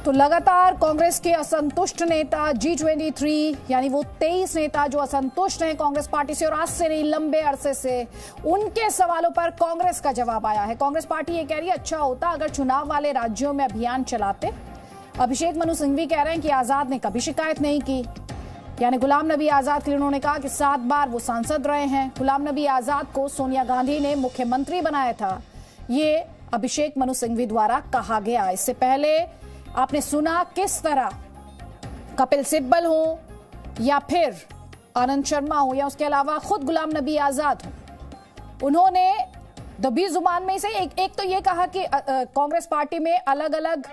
तो लगातार कांग्रेस के असंतुष्ट नेता G23 यानी वो 23 नेता जो असंतुष्ट हैं कांग्रेस पार्टी से और आज से नहीं लंबे अरसे से, उनके सवालों पर कांग्रेस का जवाब आया है। कांग्रेस पार्टी ये कह रही है अच्छा होता अगर चुनाव वाले राज्यों में अभियान चलाते। अभिषेक मनु सिंघवी कह रहे हैं कि आजाद ने कभी शिकायत नहीं की, यानी गुलाम नबी आजाद के लिए उन्होंने कहा कि 7 बार वो सांसद रहे हैं। गुलाम नबी आजाद को सोनिया गांधी ने मुख्यमंत्री बनाया था, ये अभिषेक मनु सिंघवी द्वारा कहा गया। इससे पहले आपने सुना किस तरह कपिल सिब्बल हो या फिर आनंद शर्मा हो या उसके अलावा खुद गुलाम नबी आजाद हो, उन्होंने दबी जुबान में से एक तो ये कहा कि कांग्रेस पार्टी में अलग अलग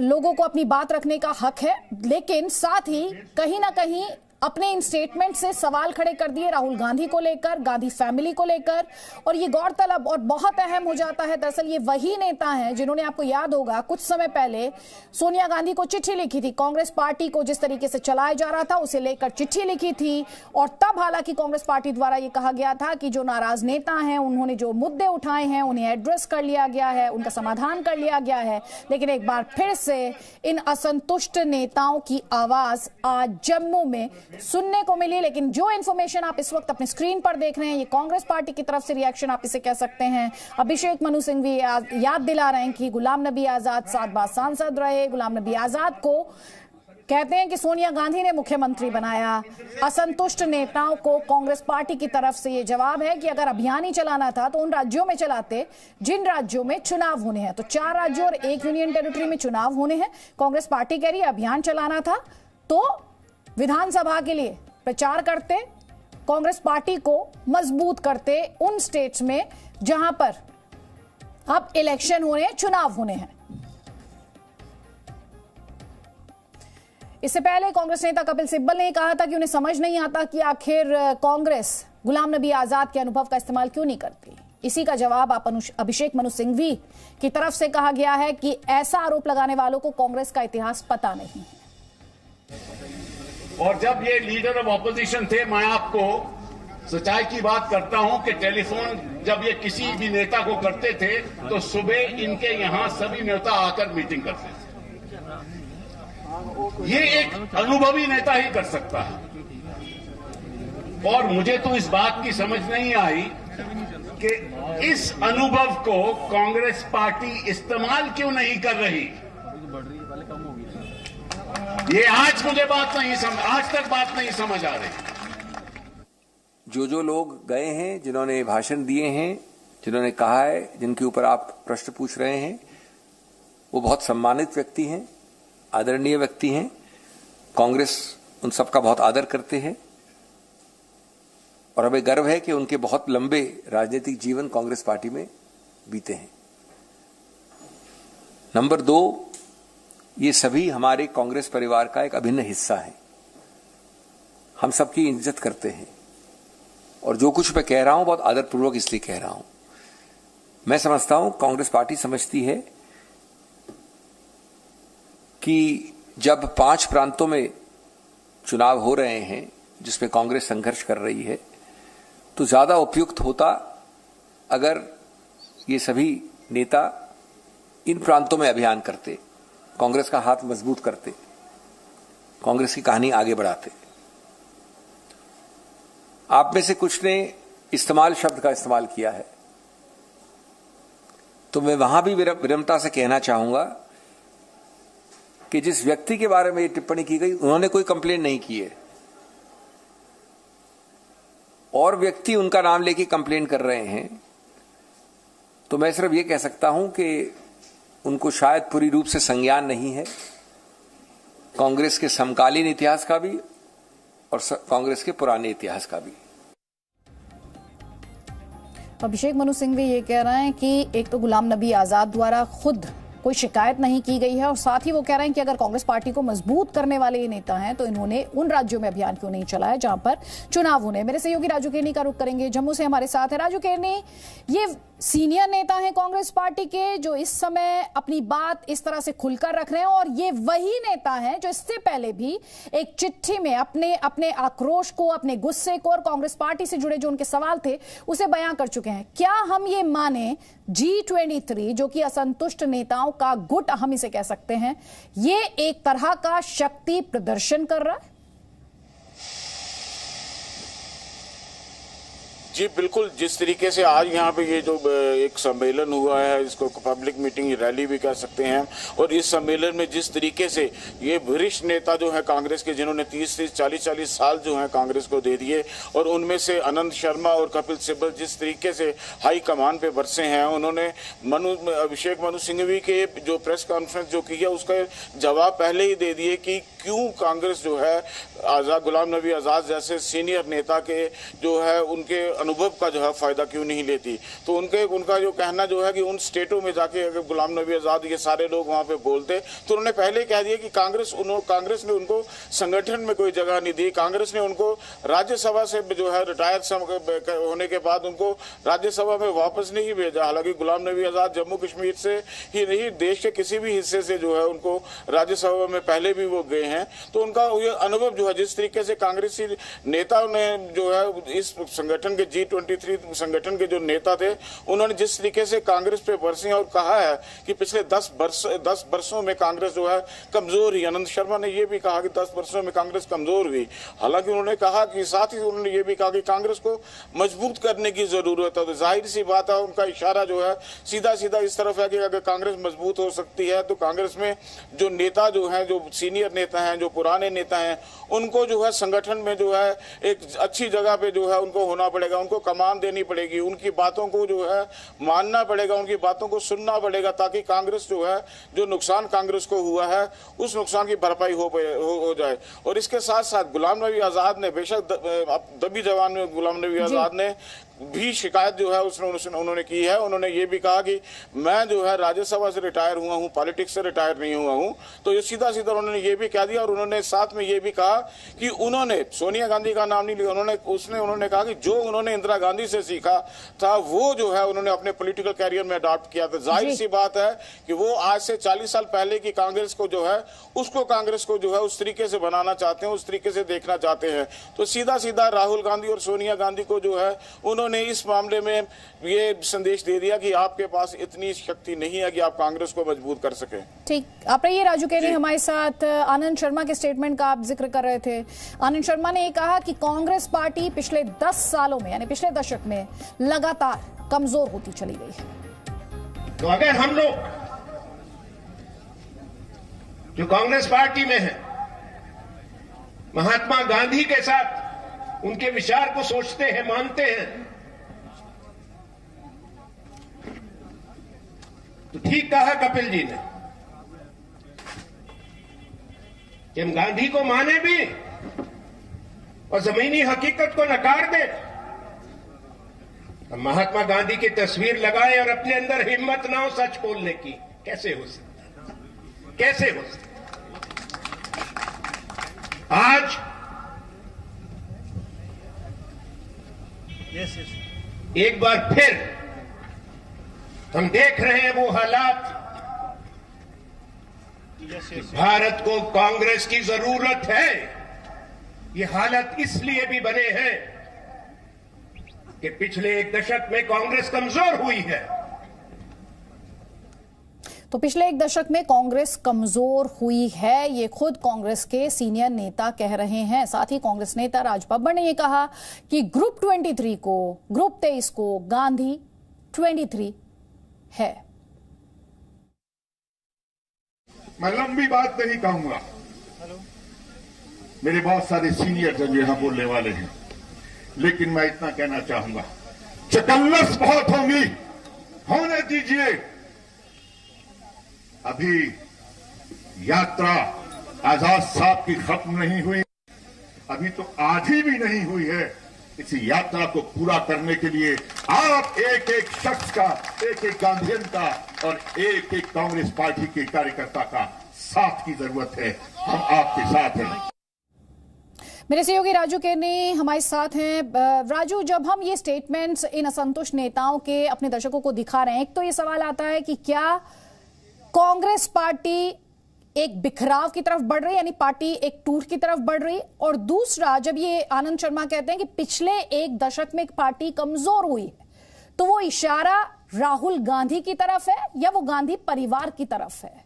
लोगों को अपनी बात रखने का हक है, लेकिन साथ ही कहीं ना कहीं अपने इन स्टेटमेंट से सवाल खड़े कर दिए राहुल गांधी को लेकर, गांधी फैमिली को लेकर। और ये गौरतलब और बहुत अहम हो जाता है, दरअसल ये वही नेता हैं जिन्होंने, आपको याद होगा, कुछ समय पहले सोनिया गांधी को चिट्ठी लिखी थी। कांग्रेस पार्टी को जिस तरीके से चलाया जा रहा था उसे लेकर चिट्ठी लिखी थी, और तब हालांकि कांग्रेस पार्टी द्वारा ये कहा गया था कि जो नाराज नेता हैं, उन्होंने जो मुद्दे उठाए हैं उन्हें एड्रेस कर लिया गया है, उनका समाधान कर लिया गया है। लेकिन एक बार फिर से इन असंतुष्ट नेताओं की आवाज आज जम्मू में सुनने को मिली। लेकिन जो इंफॉर्मेशन आप इस वक्त अपने स्क्रीन पर देख रहे हैं, ये कांग्रेस पार्टी की तरफ से रिएक्शन आप इसे कह सकते हैं। अभिषेक मनु सिंघवी याद दिला रहे हैं कि गुलाम नबी आजाद 7 बार सांसद रहे। गुलाम नबी आजाद को कहते हैं कि सोनिया गांधी ने मुख्यमंत्री बनाया। असंतुष्ट नेताओं को कांग्रेस पार्टी की तरफ से यह जवाब है कि अगर अभियान ही चलाना था तो उन राज्यों में चलाते जिन राज्यों में चुनाव होने हैं। तो 4 राज्यों और 1 यूनियन टेरिटरी में चुनाव होने हैं। कांग्रेस पार्टी कह रही है अभियान चलाना था तो विधानसभा के लिए प्रचार करते, कांग्रेस पार्टी को मजबूत करते उन स्टेट्स में जहां पर अब इलेक्शन होने, चुनाव होने हैं। इससे पहले कांग्रेस नेता कपिल सिब्बल ने कहा था कि उन्हें समझ नहीं आता कि आखिर कांग्रेस गुलाम नबी आजाद के अनुभव का इस्तेमाल क्यों नहीं करती। इसी का जवाब अभिषेक मनु सिंघवी की तरफ से कहा गया है कि ऐसा आरोप लगाने वालों को कांग्रेस का इतिहास पता नहीं है। और जब ये लीडर ऑफ ऑपोजिशन थे, मैं आपको सच्चाई की बात करता हूं कि टेलीफोन जब ये किसी भी नेता को करते थे तो सुबह इनके यहां सभी नेता आकर मीटिंग करते थे। ये एक अनुभवी नेता ही कर सकता है। और मुझे तो इस बात की समझ नहीं आई कि इस अनुभव को कांग्रेस पार्टी इस्तेमाल क्यों नहीं कर रही। ये आज तक बात नहीं समझ आ रही। जो लोग गए हैं, जिन्होंने भाषण दिए हैं, जिन्होंने कहा है, जिनके ऊपर आप प्रश्न पूछ रहे हैं, वो बहुत सम्मानित व्यक्ति हैं, आदरणीय व्यक्ति हैं। कांग्रेस उन सबका बहुत आदर करते हैं और हमें गर्व है कि उनके बहुत लंबे राजनीतिक जीवन कांग्रेस पार्टी में बीते हैं। नंबर 2, ये सभी हमारे कांग्रेस परिवार का एक अभिन्न हिस्सा है। हम सबकी इज्जत करते हैं और जो कुछ मैं कह रहा हूं बहुत आदरपूर्वक इसलिए कह रहा हूं। मैं समझता हूं कांग्रेस पार्टी समझती है कि जब 5 प्रांतों में चुनाव हो रहे हैं जिसमें कांग्रेस संघर्ष कर रही है, तो ज्यादा उपयुक्त होता अगर ये सभी नेता इन प्रांतों में अभियान करते, कांग्रेस का हाथ मजबूत करते, कांग्रेस की कहानी आगे बढ़ाते। आप में से कुछ ने इस्तेमाल शब्द का इस्तेमाल किया है, तो मैं वहां भी विनम्रता से कहना चाहूंगा कि जिस व्यक्ति के बारे में ये टिप्पणी की गई उन्होंने कोई कंप्लेंट नहीं की है और व्यक्ति उनका नाम लेके कंप्लेंट कर रहे हैं, तो मैं सिर्फ ये कह सकता हूं कि उनको शायद पूरी रूप से संज्ञान नहीं है कांग्रेस के समकालीन इतिहास का भी और कांग्रेस के पुराने इतिहास का भी। अभिषेक मनु सिंघवी ये कह रहे हैं कि एक तो गुलाम नबी आजाद द्वारा खुद कोई शिकायत नहीं की गई है और साथ ही वो कह रहे हैं कि अगर कांग्रेस पार्टी को मजबूत करने वाले ये नेता हैं तो इन्होंने उन राज्यों में अभियान क्यों नहीं चलाया जहां पर चुनाव होने। मेरे सहयोगी राजू केरनी का रुख करेंगे, जम्मू से हमारे साथ है। राजू केरनी, ये सीनियर नेता हैं कांग्रेस पार्टी के जो इस समय अपनी बात इस तरह से खुलकर रख रहे हैं, और ये वही नेता हैं जो इससे पहले भी एक चिट्ठी में अपने आक्रोश को, अपने गुस्से को और कांग्रेस पार्टी से जुड़े जो उनके सवाल थे उसे बयां कर चुके हैं। क्या हम ये माने G23 जो कि असंतुष्ट नेताओं का गुट हम इसे कह सकते हैं, ये एक तरह का शक्ति प्रदर्शन कर रहा है? जी बिल्कुल, जिस तरीके से आज यहाँ पे ये जो एक सम्मेलन हुआ है, इसको पब्लिक मीटिंग रैली भी कह सकते हैं, और इस सम्मेलन में जिस तरीके से ये वरिष्ठ नेता जो है कांग्रेस के, जिन्होंने 30-40 साल जो है कांग्रेस को दे दिए, और उनमें से आनंद शर्मा और कपिल सिब्बल जिस तरीके से हाई कमान पे बरसे हैं, उन्होंने अभिषेक मनु सिंघवी के जो प्रेस कॉन्फ्रेंस जो की है उसका जवाब पहले ही दे दिए कि क्यों कांग्रेस जो है गुलाम नबी आज़ाद जैसे सीनियर नेता के जो है उनके अनुभव का जो है फायदा क्यों नहीं लेती। तो उनका जो कहना जो है कि उन स्टेटों में जाके अगर गुलाम नबी आज़ाद ये सारे लोग वहां पे बोलते तो उन्होंने पहले कह दिया कि कांग्रेस ने उनको संगठन में कोई जगह नहीं दी। कांग्रेस ने उनको राज्यसभा से जो है रिटायर होने के बाद उनको राज्यसभा में वापस नहीं भेजा। हालांकि गुलाम नबी आज़ाद जम्मू कश्मीर से ही नहीं, देश के किसी भी हिस्से से जो है उनको राज्यसभा में पहले भी वो गए हैं। तो उनका ये अनुभव जो है, जिस तरीके से कांग्रेसी नेताओं ने जो है इस संगठन के G23 संगठन के जो नेता थे, उन्होंने जिस तरीके से कांग्रेस पे बरसे और कहा है कि पिछले 10 वर्षों में कांग्रेस जो है कमजोर हुई। आनंद शर्मा ने यह भी कहा कि 10 वर्षों में कांग्रेस कमजोर हुई। हालांकि उन्होंने कहा कि साथ ही उन्होंने ये भी कहा कि कांग्रेस को मजबूत करने की जरूरत है। तो जाहिर सी बात है, उनका इशारा जो है सीधा इस तरफ है कि अगर कांग्रेस मजबूत हो सकती है तो कांग्रेस में जो नेता जो है, जो सीनियर नेता हैं, जो पुराने नेता हैं, उनको जो है संगठन में जो है एक अच्छी जगह पे जो है उनको होना पड़ेगा, उनको कमान देनी पड़ेगी, उनकी बातों को जो है मानना पड़ेगा, उनकी बातों को सुनना पड़ेगा, ताकि कांग्रेस जो है जो नुकसान कांग्रेस को हुआ है उस नुकसान की भरपाई हो जाए। और इसके साथ साथ गुलाम नबी आज़ाद ने बेशक दबी जवान में गुलाम नबी आज़ाद ने भी शिकायत जो है उन्होंने की है। उन्होंने ये भी कहा कि मैं जो है राज्यसभा से रिटायर हुआ हूँ, पॉलिटिक्स से रिटायर नहीं हुआ हूँ। तो ये सीधा उन्होंने ये भी कह दिया। और उन्होंने साथ में ये भी कहा कि उन्होंने सोनिया गांधी का नाम नहीं लिया, उन्होंने कहा कि जो उन्होंने इंदिरा गांधी से सीखा था वो जो है उन्होंने अपने पॉलिटिकल कैरियर में अडॉप्ट किया था। जाहिर सी बात है कि वो आज से 40 साल पहले की कांग्रेस को जो है उसको कांग्रेस को जो है उस तरीके से बनाना चाहते हैं, उस तरीके से देखना चाहते हैं। तो सीधा राहुल गांधी और सोनिया गांधी को जो है उन्होंने इस मामले में ये संदेश दे दिया कि आपके पास इतनी शक्ति नहीं है कि आप कांग्रेस को मजबूत कर सके। ठीक, आप रहिए राजू केनी हमारे साथ। आनंद शर्मा के स्टेटमेंट का आप जिक्र कर रहे थे। आनंद शर्मा ने ये कहा कि कांग्रेस पार्टी पिछले 10 सालों में यानी पिछले दशक में लगातार कमजोर होती चली गई है। तो अगर हम लोग जो कांग्रेस पार्टी में है महात्मा गांधी के साथ उनके विचार को सोचते हैं, मानते हैं, तो ठीक कहा कपिल जी ने कि हम गांधी को माने भी और जमीनी हकीकत को नकार दें। हम महात्मा गांधी की तस्वीर लगाएं और अपने अंदर हिम्मत ना हो सच बोलने की। कैसे हो सकता, कैसे हो सकता? आज एक बार फिर हम देख रहे हैं वो हालात। भारत को कांग्रेस की जरूरत है। ये हालत इसलिए भी बने हैं कि पिछले एक दशक में कांग्रेस कमजोर हुई है। तो पिछले एक दशक में कांग्रेस कमजोर हुई है, ये खुद कांग्रेस के सीनियर नेता कह रहे हैं। साथ ही कांग्रेस नेता राज बब्बर ने यह कहा कि ग्रुप 23 को गांधी 23 है। मैं लंबी बात नहीं कहूंगा, मेरे बहुत सारे सीनियर जज यहां बोलने वाले हैं, लेकिन मैं इतना कहना चाहूंगा, चकल्लस बहुत होंगी, होने दीजिए। अभी यात्रा आजाद साहब की खत्म नहीं हुई, अभी तो आधी भी नहीं हुई है। इसी यात्रा को पूरा करने के लिए आप एक एक शख्स का, एक एक गांधीयन का और एक एक कांग्रेस पार्टी के कार्यकर्ता का साथ की जरूरत है। हम आपके साथ हैं। मेरे सहयोगी राजू केनी हमारे साथ हैं। राजू, जब हम ये स्टेटमेंट्स इन असंतुष्ट नेताओं के अपने दर्शकों को दिखा रहे हैं, एक तो ये सवाल आता है कि क्या कांग्रेस पार्टी एक बिखराव की तरफ बढ़ रही है, यानी पार्टी एक टूट की तरफ बढ़ रही, और दूसरा जब ये आनंद शर्मा कहते हैं कि पिछले एक दशक में एक पार्टी कमजोर हुई है, तो वो इशारा राहुल गांधी की तरफ है या वो गांधी परिवार की तरफ है?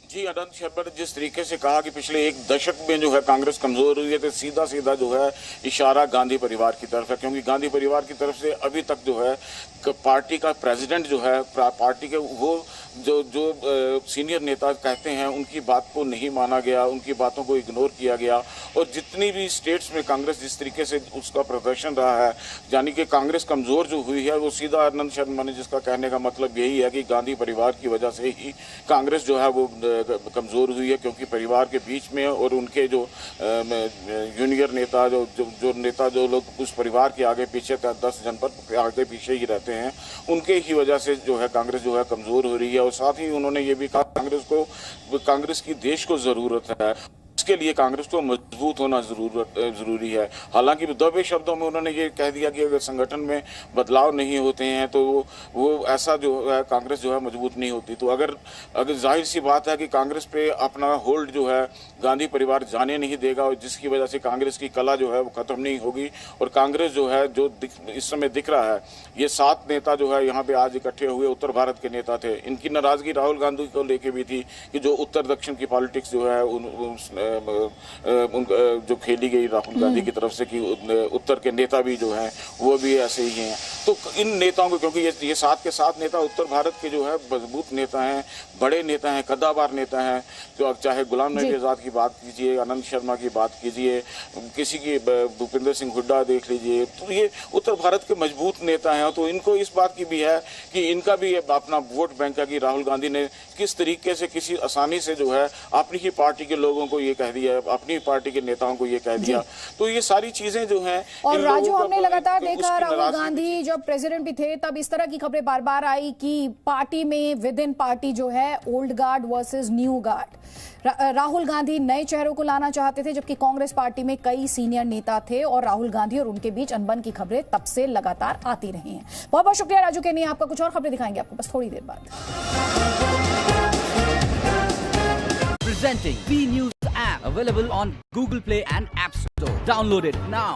जी, आनंद शर्मा ने जिस तरीके से कहा कि पिछले एक दशक में जो है कांग्रेस कमजोर हुई है, तो सीधा सीधा जो है इशारा गांधी परिवार की तरफ है, क्योंकि गांधी परिवार की तरफ से अभी तक जो है पार्टी का प्रेसिडेंट जो है, पार्टी के वो जो सीनियर नेता कहते हैं उनकी बात को नहीं माना गया, उनकी बातों को इग्नोर किया गया। और जितनी भी स्टेट्स में कांग्रेस जिस तरीके से उसका प्रदर्शन रहा है, यानी कि कांग्रेस कमजोर जो हुई है, वो सीधा आनंद शर्मा ने जिसका कहने का मतलब यही है कि गांधी परिवार की वजह से ही कांग्रेस जो है वो कमजोर हुई है, क्योंकि परिवार के बीच में और उनके जो जूनियर नेता जो नेता जो लोग उस परिवार के आगे पीछे 10 जनपद आगे पीछे ही रहते हैं, उनके ही वजह से जो है कांग्रेस जो है कमजोर हो रही है। और साथ ही उन्होंने ये भी कहा कांग्रेस की देश को जरूरत है, इसके लिए कांग्रेस को मजबूत होना जरूरी है। हालांकि दबे शब्दों में उन्होंने ये कह दिया कि अगर संगठन में बदलाव नहीं होते हैं तो वो ऐसा जो है कांग्रेस जो है मजबूत नहीं होती। तो अगर जाहिर सी बात है कि कांग्रेस पे अपना होल्ड जो है गांधी परिवार जाने नहीं देगा, और जिसकी वजह से कांग्रेस की कला जो है वो खत्म नहीं होगी। और कांग्रेस जो है जो इस समय दिख रहा है, ये 7 नेता जो है यहाँ पे आज इकट्ठे हुए उत्तर भारत के नेता थे। इनकी नाराजगी राहुल गांधी को लेके भी थी कि जो उत्तर दक्षिण की पॉलिटिक्स जो है जो खेली गई राहुल गांधी की तरफ से कि उत्तर के नेता भी जो हैं वो भी ऐसे ही हैं। तो इन नेताओं को, क्योंकि ये 7 के 7 नेता उत्तर भारत के जो है मजबूत नेता हैं, बड़े नेता हैं, कद्दावार नेता हैं, तो चाहे गुलाम नबी आजाद की बात कीजिए, आनंद शर्मा की बात कीजिए, किसी की भूपिंदर सिंह हुड्डा देख लीजिए, तो ये उत्तर भारत के मजबूत नेता हैं। तो इनको इस बात की भी है कि इनका भी अपना वोट बैंक है कि राहुल गांधी ने किस तरीके से किसी आसानी से जो है अपनी ही पार्टी के लोगों को ये कह दिया, अपनी पार्टी के नेताओं को ये कह दिया। तो ये सारी चीजें जो हैं, और राजू हमने लगातार देखा राहुल गांधी जब प्रेसिडेंट भी थे तब इस तरह की खबरें बार बार आई कि पार्टी में विद इन पार्टी जो है old guard versus new guard. Rahul Gandhi नए चेहरों को लाना चाहते थे, जबकि कांग्रेस पार्टी में कई सीनियर नेता थे और राहुल गांधी और उनके बीच अनबन की खबरें तब से लगातार आती रही हैं। बहुत बहुत शुक्रिया राजू केनी, आपका कुछ और खबरें दिखाएंगे आपको बस थोड़ी देर बाद। Presenting B News app available on Google Play and App Store. Download it now.